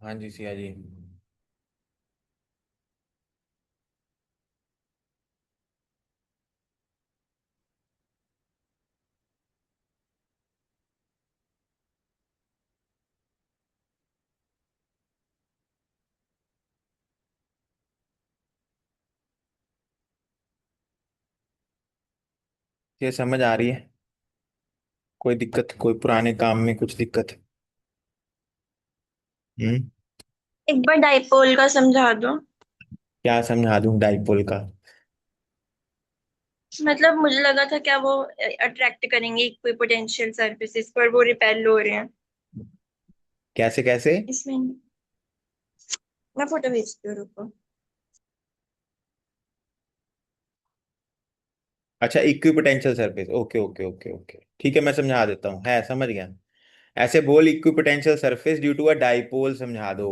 हाँ जी सिया जी। ये समझ आ रही है? कोई दिक्कत, कोई पुराने काम में कुछ दिक्कत? हम्म। एक बार डाइपोल का समझा दो। क्या समझा दूं डाइपोल का? मतलब मुझे लगा था क्या वो अट्रैक्ट करेंगे इक्वी पोटेंशियल सर्फेसिस पर वो रिपेल हो रहे हैं। कैसे कैसे? इसमें मैं फोटो भेजती हूँ, रुको। अच्छा, equipotential surface, okay okay okay okay, ठीक है, मैं समझा देता हूँ, है समझ गया। ऐसे बोल, equipotential surface due to a dipole समझा दो।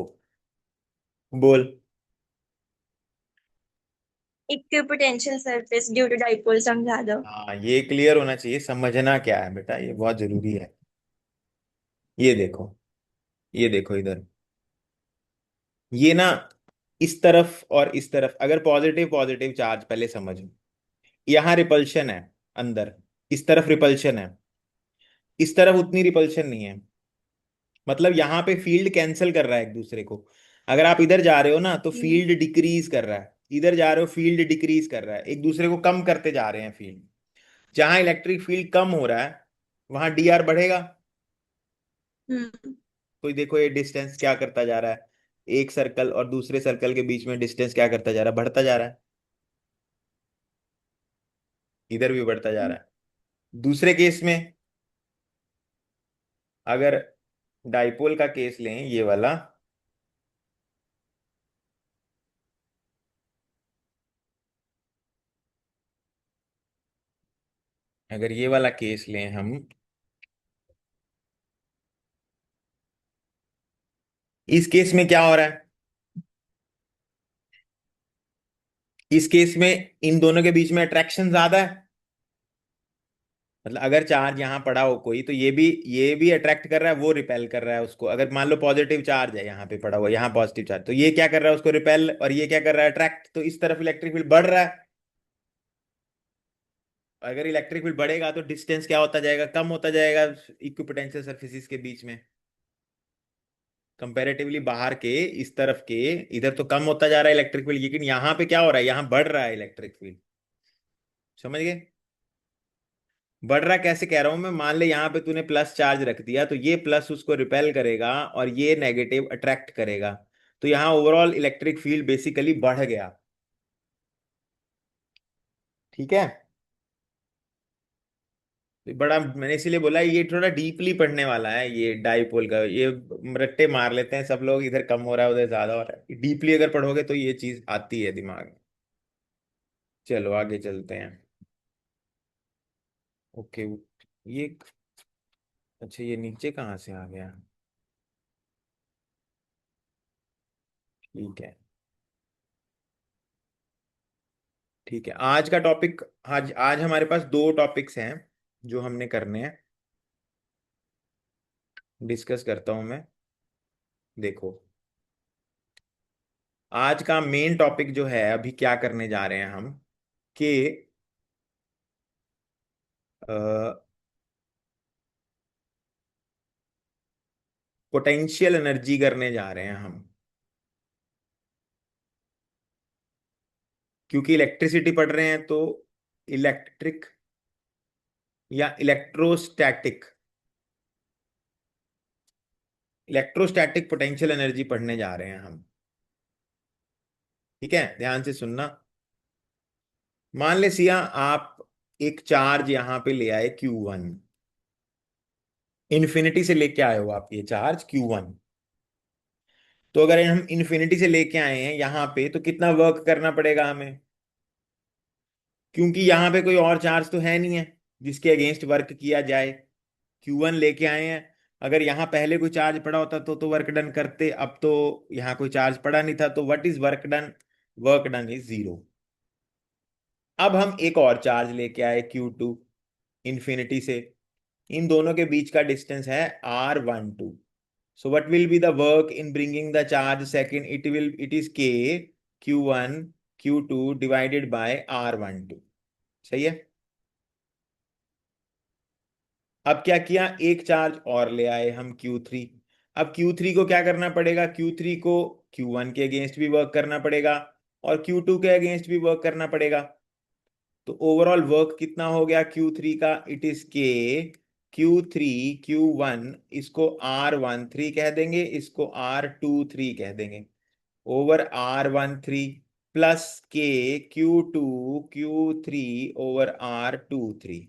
बोल। Equipotential surface due to dipole समझा दो। हाँ, ये क्लियर होना चाहिए, समझना क्या है बेटा, ये बहुत जरूरी है। ये देखो, ये देखो इधर, ये ना, इस तरफ और इस तरफ अगर पॉजिटिव पॉजिटिव चार्ज, पहले समझो। यहाँ रिपल्शन है अंदर, इस तरफ रिपल्शन है, इस तरफ उतनी रिपल्शन नहीं है। मतलब यहाँ पे फील्ड कैंसिल कर रहा है एक दूसरे को। अगर आप इधर जा रहे हो ना तो हम्म। फील्ड डिक्रीज कर रहा है, इधर जा रहे हो फील्ड डिक्रीज कर रहा है, एक दूसरे को कम करते जा रहे हैं फील्ड। जहां इलेक्ट्रिक फील्ड कम हो रहा है वहां डी आर बढ़ेगा। हम्म। तो देखो ये डिस्टेंस क्या करता जा रहा है, एक सर्कल और दूसरे सर्कल के बीच में डिस्टेंस क्या करता जा रहा है, बढ़ता जा रहा है। इधर भी बढ़ता जा रहा है। दूसरे केस में, अगर डाइपोल का केस लें ये वाला, अगर ये वाला केस लें हम, इस केस में क्या हो रहा है? इस केस में इन दोनों के बीच में अट्रैक्शन ज्यादा है। मतलब अगर चार्ज यहाँ पड़ा हो कोई, तो ये भी अट्रैक्ट कर रहा है, वो रिपेल कर रहा है उसको। अगर मान लो पॉजिटिव चार्ज है यहाँ पे पड़ा हुआ, यहाँ पॉजिटिव चार्ज, तो ये क्या कर रहा है उसको रिपेल, और ये क्या कर रहा है अट्रैक्ट। तो इस तरफ इलेक्ट्रिक फील्ड बढ़ रहा है। अगर इलेक्ट्रिक फील्ड बढ़ेगा तो डिस्टेंस क्या होता जाएगा, कम होता जाएगा इक्विपोटेंशियल सरफेसिस के बीच में। कंपैरेटिवली बाहर के, इस तरफ के, इधर तो कम होता जा रहा है इलेक्ट्रिक फील्ड, लेकिन यहाँ पे क्या हो रहा है, यहाँ बढ़ रहा है इलेक्ट्रिक फील्ड। समझ गए? बढ़ रहा कैसे कह रहा हूं मैं, मान ले यहाँ पे तूने प्लस चार्ज रख दिया, तो ये प्लस उसको रिपेल करेगा और ये नेगेटिव अट्रैक्ट करेगा। तो यहाँ ओवरऑल इलेक्ट्रिक फील्ड बेसिकली बढ़ गया। ठीक है। तो बड़ा, मैंने इसीलिए बोला ये थोड़ा डीपली पढ़ने वाला है, ये डाइपोल का। ये रट्टे मार लेते हैं सब लोग, इधर कम हो रहा है उधर ज्यादा हो रहा है। डीपली अगर पढ़ोगे तो ये चीज आती है दिमाग में। चलो आगे चलते हैं। ओके। ये, अच्छा ये नीचे कहाँ से आ गया? ठीक है। ठीक है, आज का टॉपिक, आज आज हमारे पास दो टॉपिक्स हैं जो हमने करने हैं। डिस्कस करता हूं मैं। देखो, आज का मेन टॉपिक जो है, अभी क्या करने जा रहे हैं हम, कि पोटेंशियल एनर्जी करने जा रहे हैं हम। क्योंकि इलेक्ट्रिसिटी पढ़ रहे हैं तो इलेक्ट्रिक या इलेक्ट्रोस्टैटिक, इलेक्ट्रोस्टैटिक पोटेंशियल एनर्जी पढ़ने जा रहे हैं हम। ठीक है, ध्यान से सुनना। मान ले सिया, आप एक चार्ज यहां पे ले आए Q1, इन्फिनिटी से लेके आए हो आप ये चार्ज Q1। तो अगर हम इन्फिनिटी से लेके आए हैं यहाँ पे, तो कितना वर्क करना पड़ेगा हमें? क्योंकि यहाँ पे कोई और चार्ज तो है नहीं है जिसके अगेंस्ट वर्क किया जाए। Q1 लेके आए हैं, अगर यहाँ पहले कोई चार्ज पड़ा होता तो वर्क डन करते। अब तो यहाँ कोई चार्ज पड़ा नहीं था, तो what is work done? Work done is zero. अब हम एक और चार्ज लेके आए Q2, इन्फिनिटी से। इन दोनों के बीच का डिस्टेंस है R12। So what will be the work in bringing the charge second? It is K Q1 Q2 divided by R12। सही है। अब क्या किया, एक चार्ज और ले आए हम Q3। अब Q3 को क्या करना पड़ेगा, Q3 को Q1 के अगेंस्ट भी वर्क करना पड़ेगा और Q2 के अगेंस्ट भी वर्क करना पड़ेगा। तो ओवरऑल वर्क कितना हो गया Q3 का, इट इज के Q3 Q1, इसको R13 कह देंगे, इसको R23 कह देंगे, ओवर R13 प्लस के Q2 Q3 ओवर R23।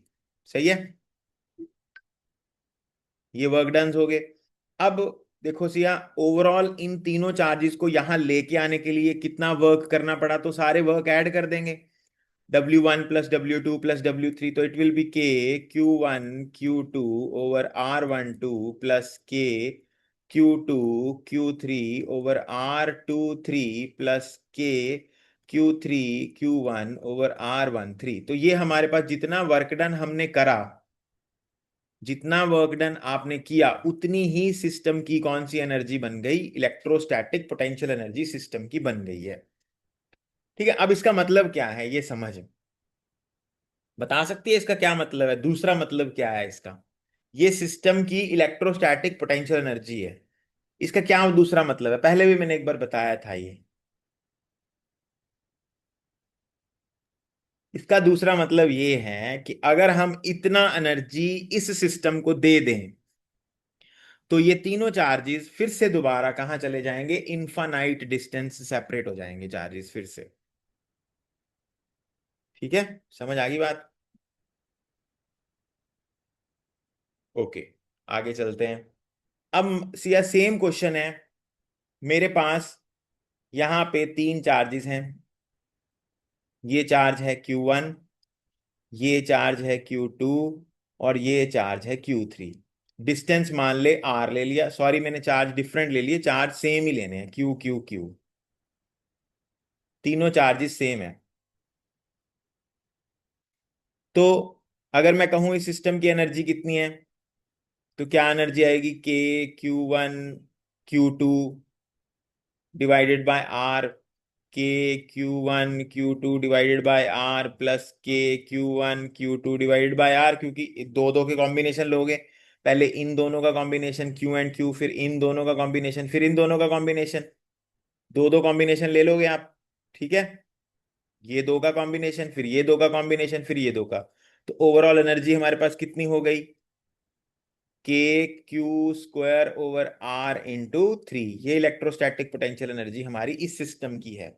सही है। ये वर्क डन हो गए। अब देखो सिया, ओवरऑल इन तीनों चार्जेस को यहां लेके आने के लिए कितना वर्क करना पड़ा, तो सारे वर्क ऐड कर देंगे। W1 plus W2 plus W3, तो इट विल बी के Q1 Q2 over R12 plus के Q2 Q3 over R23 plus के Q3 Q1 ओवर R13। तो ये हमारे पास जितना वर्क डन हमने करा, जितना वर्क डन आपने किया, उतनी ही सिस्टम की कौन सी एनर्जी बन गई, इलेक्ट्रोस्टैटिक पोटेंशियल एनर्जी सिस्टम की बन गई है। ठीक है। अब इसका मतलब क्या है ये समझ बता सकती है, इसका क्या मतलब है, दूसरा मतलब क्या है इसका। ये सिस्टम की इलेक्ट्रोस्टैटिक पोटेंशियल एनर्जी है, इसका क्या दूसरा मतलब है, पहले भी मैंने एक बार बताया था ये। इसका दूसरा मतलब ये है कि अगर हम इतना एनर्जी इस सिस्टम को दे दें, तो ये तीनों चार्जेस फिर से दोबारा कहां चले जाएंगे, इनफानाइट डिस्टेंस सेपरेट हो जाएंगे चार्जेस फिर से। ठीक है, समझ आ गई बात। ओके, आगे चलते हैं। अब सिया सेम क्वेश्चन है, मेरे पास यहां पे तीन चार्जेस हैं। ये चार्ज है Q1, ये चार्ज है Q2 और ये चार्ज है Q3। डिस्टेंस मान ले R ले लिया, सॉरी मैंने चार्ज डिफरेंट ले लिए, चार्ज सेम ही लेने हैं, Q Q Q। तीनों चार्जेस सेम है। तो अगर मैं कहूं इस सिस्टम की एनर्जी कितनी है, तो क्या एनर्जी आएगी, के Q1 Q2 divided by are, के Q1 Q2 divided by are plus के Q1 Q2 divided by are, क्योंकि दो दो के कॉम्बिनेशन लोगे, पहले इन दोनों का कॉम्बिनेशन Q एंड Q, फिर इन दोनों का कॉम्बिनेशन, फिर इन दोनों का कॉम्बिनेशन, दो दो कॉम्बिनेशन ले लोगे आप। ठीक है, ये दो का कॉम्बिनेशन, फिर ये दो का कॉम्बिनेशन, फिर ये दो का। तो ओवरऑल एनर्जी हमारे पास कितनी हो गई, KQ² ओवर R × 3। ये इलेक्ट्रोस्टैटिक पोटेंशियल एनर्जी हमारी इस सिस्टम की है।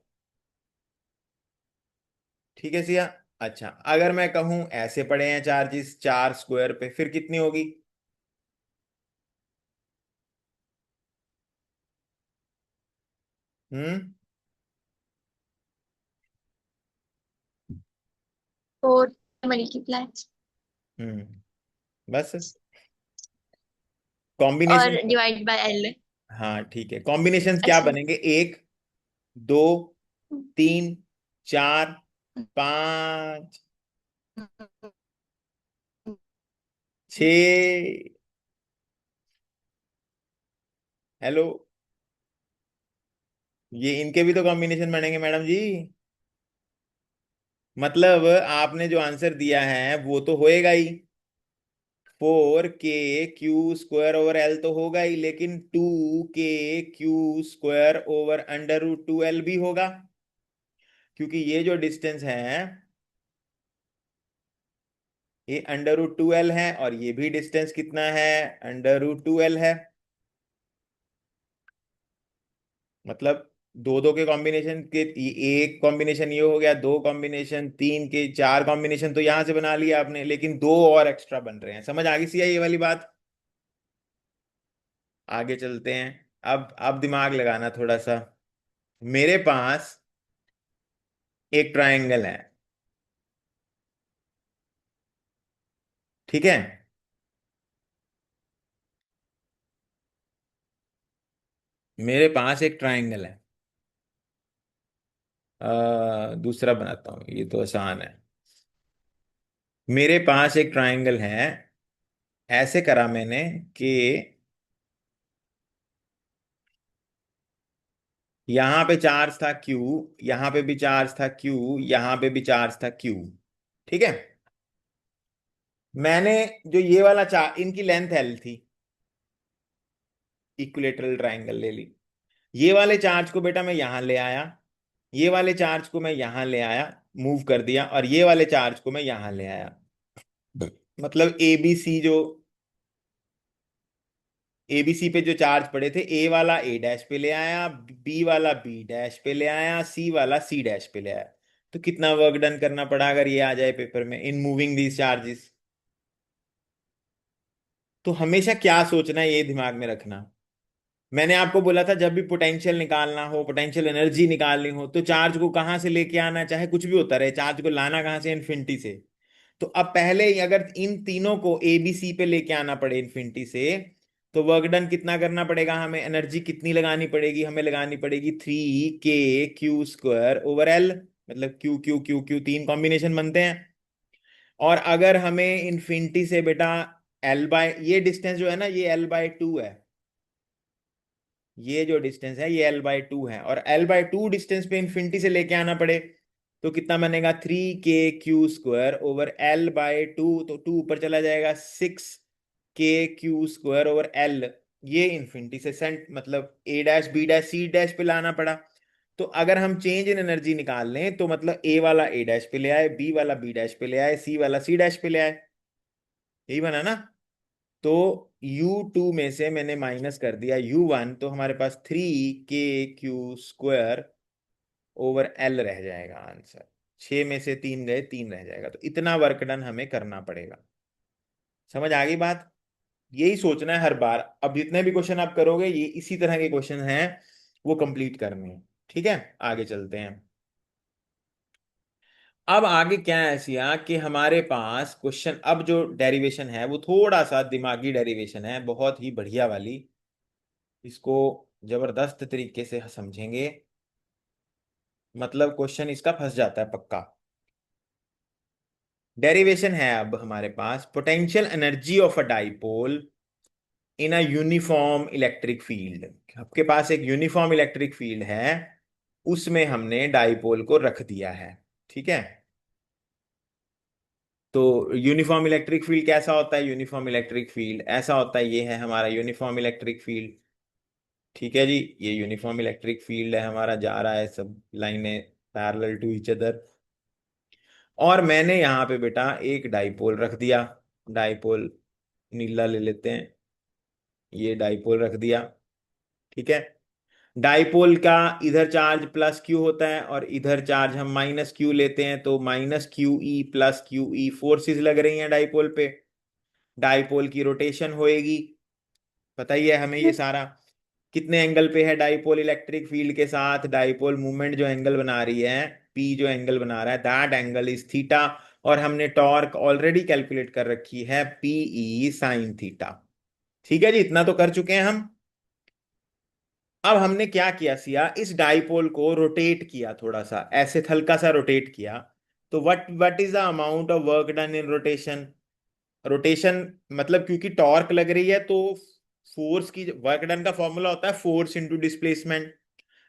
ठीक है सिया। अच्छा, अगर मैं कहूं ऐसे पड़े हैं चार्जेस 4² पे, फिर कितनी होगी। हम्म। 4 मल्टीप्लाई बस और कॉम्बिनेशन। Divide by L. हाँ ठीक है, कॉम्बिनेशंस क्या अच्छा। बनेंगे, एक, दो, तीन, चार, पांच, छ। हेलो, ये इनके भी तो कॉम्बिनेशन बनेंगे मैडम जी। मतलब आपने जो आंसर दिया है वो तो होएगा ही, 4 KQ² ओवर एल तो होगा ही, लेकिन 2 KQ² ओवर √2L भी होगा, क्योंकि ये जो डिस्टेंस है ये √2L है, और ये भी डिस्टेंस कितना है, √2L है। मतलब दो दो के कॉम्बिनेशन के, एक कॉम्बिनेशन ये हो गया, दो कॉम्बिनेशन, तीन के चार कॉम्बिनेशन तो यहां से बना लिया आपने, लेकिन दो और एक्स्ट्रा बन रहे हैं। समझ आ गई सी ये वाली बात। आगे चलते हैं। अब दिमाग लगाना थोड़ा सा। मेरे पास एक ट्रायंगल है, ठीक है। मेरे पास एक ट्रायंगल है, दूसरा बनाता हूं, ये तो आसान है। मेरे पास एक ट्रायंगल है, ऐसे करा मैंने कि यहां पे चार्ज था Q, यहां पे भी चार्ज था Q, यहां पे भी चार्ज था Q। ठीक है। मैंने जो ये वाला चार्ज, इनकी लेंथ L थी, इक्विलेटरल ट्रायंगल ले ली। ये वाले चार्ज को बेटा मैं यहां ले आया, ये वाले चार्ज को मैं यहां ले आया, मूव कर दिया, और ये वाले चार्ज को मैं यहां ले आया। मतलब ABC, जो ABC पे जो चार्ज पड़े थे, ए वाला A डैश पे ले आया, बी वाला B डैश पे ले आया, सी वाला C डैश पे ले आया। तो कितना वर्क डन करना पड़ा अगर ये आ जाए पेपर में, इन मूविंग दीज चार्जेस। तो हमेशा क्या सोचना है ये दिमाग में रखना। मैंने आपको बोला था जब भी पोटेंशियल निकालना हो, पोटेंशियल एनर्जी निकालनी हो, तो चार्ज को कहां से लेके आना, चाहे कुछ भी होता रहे, चार्ज को लाना कहां से, इन्फिनिटी से। तो अब पहले ही अगर इन तीनों को ABC पे लेके आना पड़े इन्फिनिटी से, तो वर्क डन कितना करना पड़ेगा हमें, एनर्जी कितनी लगानी पड़ेगी, हमें लगानी पड़ेगी 3K Q² ओवर L। मतलब Q Q Q Q तीन कॉम्बिनेशन बनते हैं। और अगर हमें इन्फिनिटी से बेटा L बाय, ये डिस्टेंस जो है ना, ये L/2 है। ये जो डिस्टेंस है ये L/2 है, और L/2 डिस्टेंस पे इन्फिनिटी से लेके आना पड़े, तो कितना बनेगा, 3K Q² ओवर L/2। तो 2 ऊपर चला जाएगा, 6K Q² ओवर L। ये इन्फिनिटी से सेंट, मतलब A dash B dash C dash पे लाना पड़ा। तो अगर हम चेंज इन एनर्जी निकाल लें, तो मतलब A वाला A डैश पे ले आए, B वाला B डैश पे ले आए, C वाला C डैश पे ले आए। यही बना ना। तो U2 में से मैंने माइनस कर दिया U1, तो हमारे पास 3K Q² ओवर L रह जाएगा आंसर। 6 में से 3 गए, 3 रह जाएगा। तो इतना वर्क डन हमें करना पड़ेगा। समझ आ गई बात। यही सोचना है हर बार, अब जितने भी क्वेश्चन आप करोगे ये इसी तरह के क्वेश्चन हैं, वो कंप्लीट करने हैं। ठीक है, आगे चलते हैं। अब आगे क्या है सिया, कि हमारे पास क्वेश्चन, अब जो डेरिवेशन है वो थोड़ा सा दिमागी डेरिवेशन है, बहुत ही बढ़िया वाली। इसको जबरदस्त तरीके से समझेंगे, मतलब क्वेश्चन इसका फंस जाता है पक्का। डेरिवेशन है अब हमारे पास, potential energy of a dipole in a uniform electric field. आपके पास एक यूनिफॉर्म इलेक्ट्रिक फील्ड है, उसमें हमने डाइपोल को रख दिया है। ठीक है। तो यूनिफॉर्म इलेक्ट्रिक फील्ड कैसा होता है, यूनिफॉर्म इलेक्ट्रिक फील्ड ऐसा होता है, ये है हमारा यूनिफॉर्म इलेक्ट्रिक फील्ड। ठीक है जी, ये यूनिफॉर्म इलेक्ट्रिक फील्ड है हमारा, जा रहा है सब लाइनें पैरेलल टू ईच अदर। और मैंने यहाँ पे बेटा एक डाइपोल रख दिया। डाइपोल नीला ले लेते हैं, ये डाइपोल रख दिया। ठीक है। डाइपोल का इधर चार्ज प्लस क्यू होता है, और इधर चार्ज हम माइनस क्यू लेते हैं, तो -QE+QE फोर्सेस लग रही हैं डाइपोल पे। डाइपोल की रोटेशन होएगी, पता ही है हमें ये सारा। कितने एंगल पे है डाइपोल इलेक्ट्रिक फील्ड के साथ, डाइपोल मूवमेंट जो एंगल बना रही है, P जो एंगल बना रहा है, दैट एंगल इज थीटा। और हमने टॉर्क ऑलरेडी कैलकुलेट कर रखी है, PE sin थीटा। ठीक है जी, इतना तो कर चुके हैं हम। अब हमने क्या किया सिया, इस डाइपोल को रोटेट किया, थोड़ा सा ऐसे हल्का सा रोटेट किया। तो what what is the amount of work done in rotation. Rotation मतलब क्योंकि टॉर्क लग रही है, तो फोर्स की, वर्क डन का फॉर्मूला होता है force into displacement.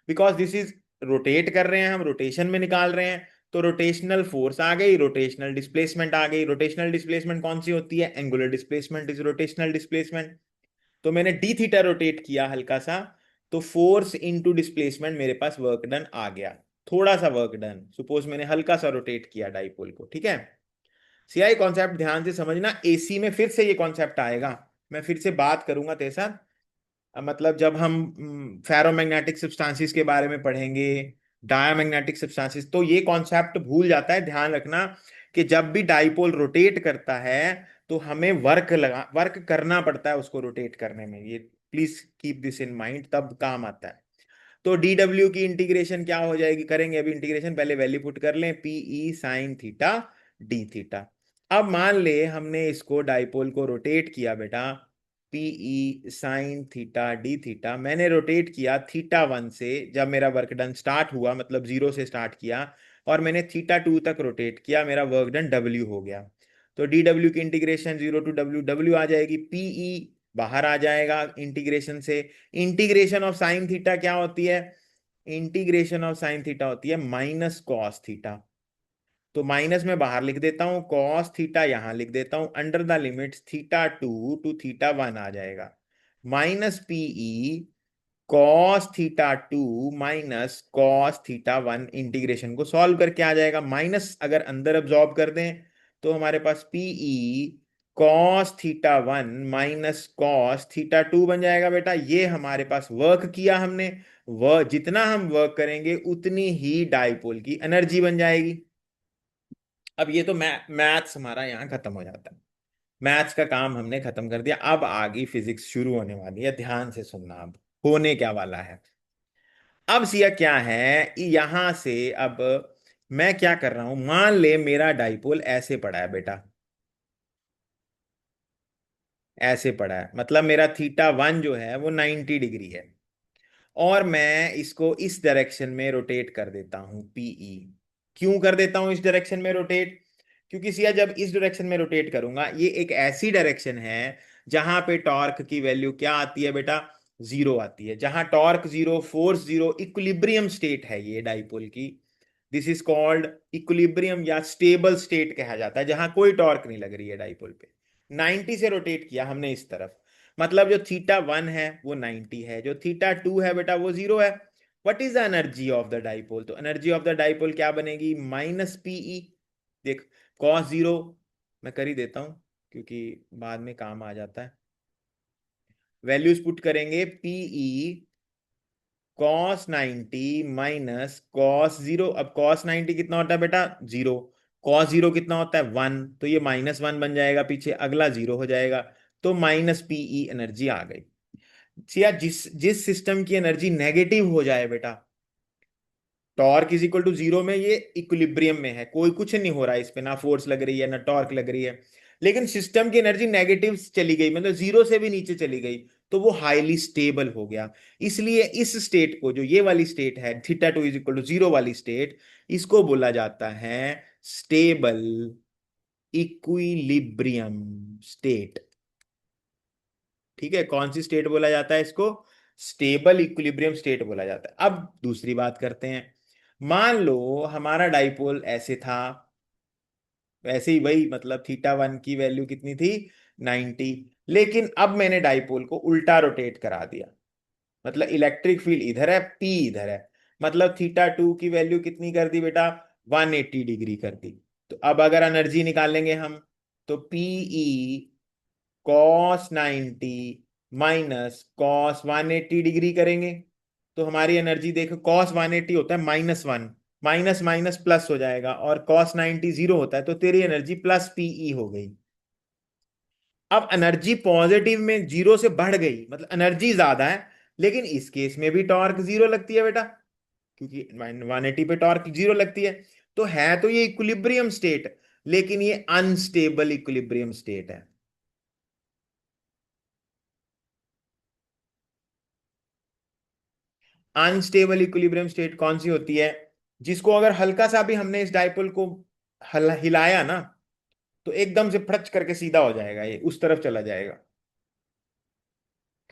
Because this is, rotate कर रहे हैं हम, रोटेशन में निकाल रहे हैं, तो रोटेशनल फोर्स आ गई, रोटेशनल डिस्प्लेसमेंट आ गई। रोटेशनल डिस्प्लेसमेंट कौन सी होती है, angular displacement is rotational displacement. तो मैंने डी थीटा रोटेट किया हल्का सा, तो फोर्स इनटू डिस्प्लेसमेंट मेरे पास वर्क डन आ गया। थोड़ा सा वर्क डन, सपोज मैंने हल्का सा रोटेट किया डाइपोल को। ठीक है। सीआई कॉन्सेप्ट ध्यान से समझना, एसी में फिर से ये कॉन्सेप्ट आएगा, मैं फिर से बात करूंगा तेरे साथ। मतलब जब हम फेरोमैग्नेटिक सब्सटेंसेस के बारे में पढ़ेंगे, डायमैग्नेटिक सब्सटेंसेस, तो ये कॉन्सेप्ट भूल जाता है। ध्यान रखना कि जब भी डाइपोल रोटेट करता है, तो हमें वर्क करना पड़ता है उसको रोटेट करने में। ये please keep this in mind, तब काम आता है। तो DW की इंटीग्रेशन क्या हो जाएगी, करेंगे अभी इंटीग्रेशन, पहले वैल्यू पुट कर लें, PE sin theta d theta. अब मान ले हमने इसको डाइपोल को रोटेट किया बेटा, PE sin theta d theta, मैंने रोटेट किया θ1 से, जब मेरा वर्क डन स्टार्ट हुआ, मतलब 0 से स्टार्ट किया, और मैंने θ2 तक रोटेट किया, मेरा वर्क डन W हो गया। तो DW की इंटीग्रेशन 0 to W आ जाएगी, PE बाहर आ जाएगा इंटीग्रेशन से। इंटीग्रेशन ऑफ साइन थीटा क्या होती है, इंटीग्रेशन ऑफ साइन थीटा होती है माइनस कॉस थीटा। तो माइनस में बाहर लिख देता हूं, कॉस थीटा यहां लिख देता हूं, under the limits theta 2 to theta 1 आ जाएगा। Minus PE cos theta 2 minus cos theta 1, integration को सॉल्व करके आ जाएगा। माइनस अगर अंदर अब्सॉर्ब कर दें तो हमारे पास पीई cos θ1 माइनस cos θ2 बन जाएगा। बेटा ये हमारे पास वर्क किया हमने, वह जितना हम वर्क करेंगे उतनी ही डाइपोल की एनर्जी बन जाएगी। अब ये तो मैथ्स हमारा यहाँ खत्म हो जाता है। मैथ्स का काम हमने खत्म कर दिया, अब आगे फिजिक्स शुरू होने वाली है, ध्यान से सुनना। अब होने क्या वाला है, अब सिया क्या है, यहां से अब मैं क्या कर रहा हूं, मान ले मेरा डाइपोल ऐसे पड़ा है बेटा, ऐसे पड़ा है, मतलब मेरा θ1 जो है वो 90 डिग्री है, और मैं इसको इस डायरेक्शन में रोटेट कर देता हूं पीई। क्यों कर देता हूं इस डायरेक्शन में रोटेट, क्योंकि सिया जब इस डायरेक्शन में रोटेट करूंगा, ये एक ऐसी डायरेक्शन है जहां पे टॉर्क की वैल्यू क्या आती है बेटा, जीरो आती है। जहां torque zero, force zero, equilibrium state है ये डाइपोल की। दिस इज कॉल्ड इक्विलिब्रियम या स्टेबल स्टेट कहा जाता है, जहां कोई टॉर्क नहीं लग रही है डाइपोल पे। 90 से रोटेट किया हमने इस तरफ, मतलब जो θ1 है वो 90 है, जो θ2 है बेटा वो जीरो है। What is the energy of the dipole, तो एनर्जी ऑफ द डाइपोल क्या बनेगी, माइनस पीई। देख कॉस जीरो मैं कर ही देता हूं क्योंकि बाद में काम आ जाता है। वैल्यूज पुट करेंगे, पीई cos 90 माइनस cos 0। अब cos 90 कितना होता है बेटा, जीरो। cos 0 कितना होता है, 1, तो ये -1 बन जाएगा, पीछे अगला जीरो हो जाएगा। तो माइनस पीई एनर्जी आ गई। सिया जिस जिस सिस्टम की एनर्जी नेगेटिव हो जाए बेटा, torque is equal to zero में ये इक्विलिब्रियम में है, कोई कुछ नहीं हो रहा है इस पे, ना फोर्स लग रही है ना टॉर्क लग रही है, लेकिन सिस्टम की एनर्जी नेगेटिव चली गई, मतलब जीरो से भी नीचे चली गई, तो वो हाईली स्टेबल हो गया। इसलिए इस स्टेट को, जो ये वाली स्टेट है θ2 = 0 वाली स्टेट, इसको बोला जाता है स्टेबल इक्विलिब्रियम स्टेट। ठीक है, कौन सी स्टेट बोला जाता है इसको, स्टेबल इक्विलिब्रियम स्टेट बोला जाता है। अब दूसरी बात करते हैं, मान लो हमारा डाइपोल ऐसे था, वैसे ही वही, मतलब θ1 की वैल्यू कितनी थी, 90, लेकिन अब मैंने डाइपोल को उल्टा रोटेट करा दिया, मतलब इलेक्ट्रिक फील्ड इधर है, पी इधर है, मतलब θ2 की वैल्यू कितनी कर दी बेटा, 180 डिग्री कर दी। तो अब अगर एनर्जी निकालेंगे हम, तो PE cos 90 minus cos 180 degree करेंगे, तो हमारी एनर्जी देखो, cos 180 होता है -1, माइनस माइनस प्लस हो जाएगा, और cos 90 जीरो होता है, तो तेरी एनर्जी प्लस पीई हो गई। अब एनर्जी पॉजिटिव में जीरो से बढ़ गई, मतलब एनर्जी ज्यादा है, लेकिन इस केस में भी टॉर्क जीरो लगती है बेटा, क्योंकि 180 पे टॉर्क जीरो लगती है तो ये इक्विलिब्रियम स्टेट, लेकिन ये अनस्टेबल इक्विलिब्रियम स्टेट है। अनस्टेबल इक्विलिब्रियम स्टेट कौन सी होती है, जिसको अगर हल्का सा भी हमने इस डाइपोल को हिलाया ना, तो एकदम से फ्रच करके सीधा हो जाएगा, ये उस तरफ चला जाएगा।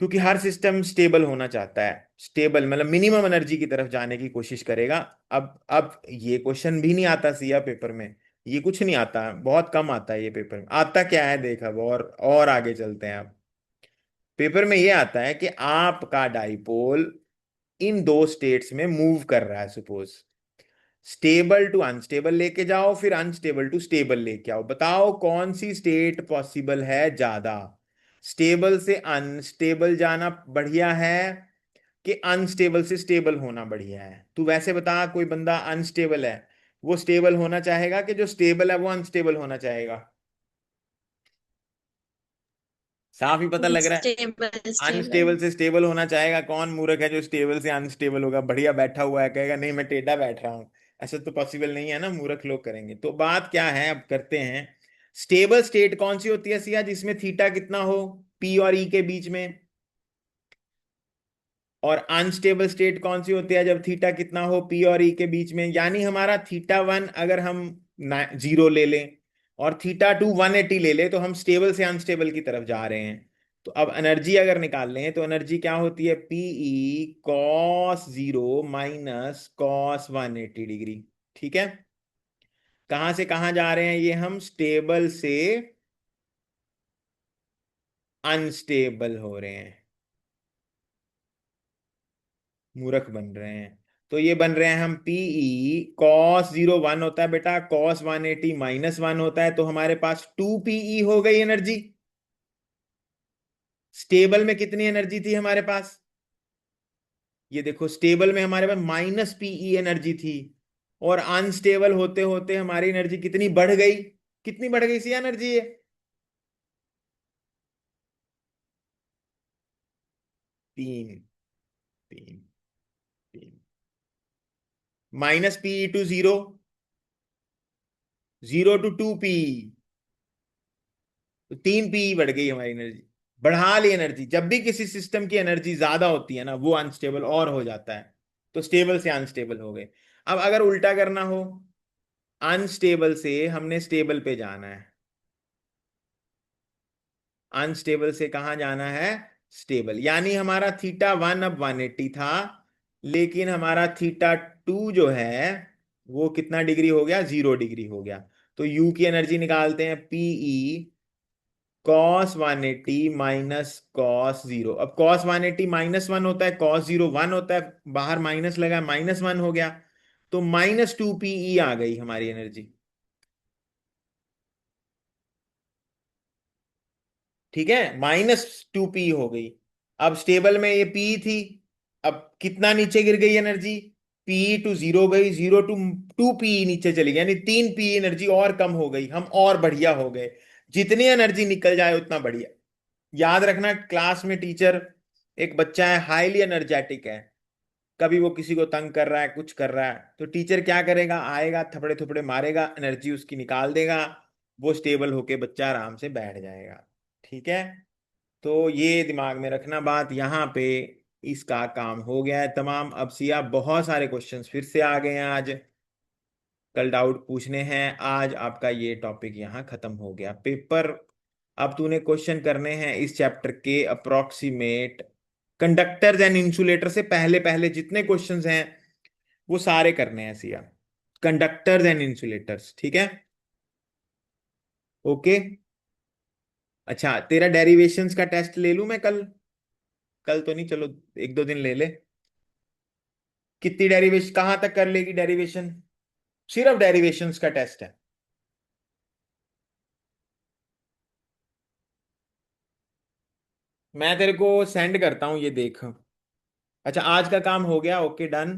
क्योंकि हर सिस्टम स्टेबल होना चाहता है, स्टेबल मतलब मिनिमम एनर्जी की तरफ जाने की कोशिश करेगा। अब ये क्वेश्चन भी नहीं आता सिया पेपर में, ये कुछ नहीं आता, बहुत कम आता है ये पेपर में। आता क्या है देख, अब और आगे चलते हैं। अब पेपर में ये आता है कि आपका डाइपोल इन दो स्टेट्स में मूव कर रहा है, सपोज स्टेबल टू अनस्टेबल लेके जाओ, फिर अनस्टेबल टू स्टेबल लेके आओ, बताओ कौन सी स्टेट पॉसिबल है ज्यादा, स्टेबल से अनस्टेबल जाना बढ़िया है कि अनस्टेबल से स्टेबल होना बढ़िया है। तू वैसे बता, कोई बंदा अनस्टेबल है, वो स्टेबल होना चाहेगा कि जो स्टेबल है वो अनस्टेबल होना चाहेगा, साफ ही पता लग रहा है। Stable stable. अनस्टेबल से स्टेबल होना चाहेगा, कौन मूर्ख है जो स्टेबल से अनस्टेबल होगा, बढ़िया बैठा हुआ है कहेगा नहीं मैं टेढ़ा बैठ रहा हूं। ऐसा तो पॉसिबल नहीं है ना, मूर्ख लोग करेंगे। तो बात क्या है, अब करते हैं। स्टेबल स्टेट कौन सी होती है सिया, जिसमें थीटा कितना हो, पी और ई के बीच में, और अनस्टेबल स्टेट कौन सी होती है जब थीटा कितना हो, पी और ई के बीच में। यानी हमारा θ1 अगर हम जीरो ले लें और θ2 180 ले ले, तो हम स्टेबल से अनस्टेबल की तरफ जा रहे हैं। तो अब एनर्जी अगर निकाल लें तो एनर्जी क्या होती है, PE cos 0 minus cos 180 degree. ठीक है। कहां से कहां जा रहे हैं ये हम, स्टेबल से अनस्टेबल हो रहे हैं, मूर्ख बन रहे हैं। तो ये बन रहे हैं हम पीई cos 0 1 होता है बेटा, cos 180 -1 होता है, तो हमारे पास 2 पीई हो गई एनर्जी। स्टेबल में कितनी एनर्जी थी हमारे पास, ये देखो स्टेबल में हमारे पास -पीई एनर्जी थी, और अनस्टेबल होते होते हमारी एनर्जी कितनी बढ़ गई, कितनी बढ़ गई सी एनर्जी है, 3, 3, 3, -PE to 0, 0 to 2 PE, तो 3 PE बढ़ गई हमारी एनर्जी। बढ़ा ली एनर्जी, जब भी किसी सिस्टम की एनर्जी ज्यादा होती है ना वो अनस्टेबल और हो जाता है, तो स्टेबल से अनस्टेबल हो गए। अब अगर उल्टा करना हो, अनस्टेबल से हमने स्टेबल पे जाना है, अनस्टेबल से कहां जाना है, स्टेबल, यानी हमारा θ1 अब 180 था, लेकिन हमारा θ2 जो है वो कितना डिग्री हो गया, 0 डिग्री हो गया। तो U की एनर्जी निकालते हैं, पीई cos 180 -cos 0। अब cos 180 -1 होता है, cos 0 1 होता है, बाहर माइनस लगा, -1 हो गया, तो -2 PE आ गई हमारी एनर्जी। ठीक है, -2 पी हो गई। अब स्टेबल में ये पी थी, अब कितना नीचे गिर गई एनर्जी, पी टू 0 गई, 0 to 2 पी नीचे चली गई, यानी 3 पी एनर्जी और कम हो गई, हम और बढ़िया हो गए। जितनी एनर्जी निकल जाए उतना बढ़िया। याद रखना, क्लास में टीचर, एक बच्चा है हाईली एनर्जेटिक है, कभी वो किसी को तंग कर रहा है, कुछ कर रहा है, तो टीचर क्या करेगा, आएगा थपड़े थपड़े मारेगा, एनर्जी उसकी निकाल देगा, वो स्टेबल होके बच्चा आराम से बैठ जाएगा। ठीक है। तो ये दिमाग में रखना बात यहाँ पे। इसका काम हो गया है तमाम। अब सिया बहुत सारे क्वेश्चंस फिर से आ गए हैं आज, कल डाउट पूछने हैं, आज आपका ये टॉपिक यहाँ खत्म हो गया पेपर। अब तूने क्वेश्चन करने हैं इस चैप्टर के अप्रोक्सीमेट, कंडक्टर्स एंड इंसुलेटर से पहले पहले जितने क्वेश्चंस हैं वो सारे करने हैं सिया, कंडक्टर्स एंड इंसुलेटर्स। ठीक है। ओके। अच्छा, तेरा डेरिवेशंस का टेस्ट ले लूं मैं कल, कल तो नहीं, चलो एक दो दिन ले ले। कितनी डेरिवेशन, कहां तक कर लेगी डेरिवेशन, सिर्फ डेरिवेशंस का टेस्ट है। मैं तेरे को सेंड करता हूं, ये देख। अच्छा, आज का काम हो गया, ओके डन।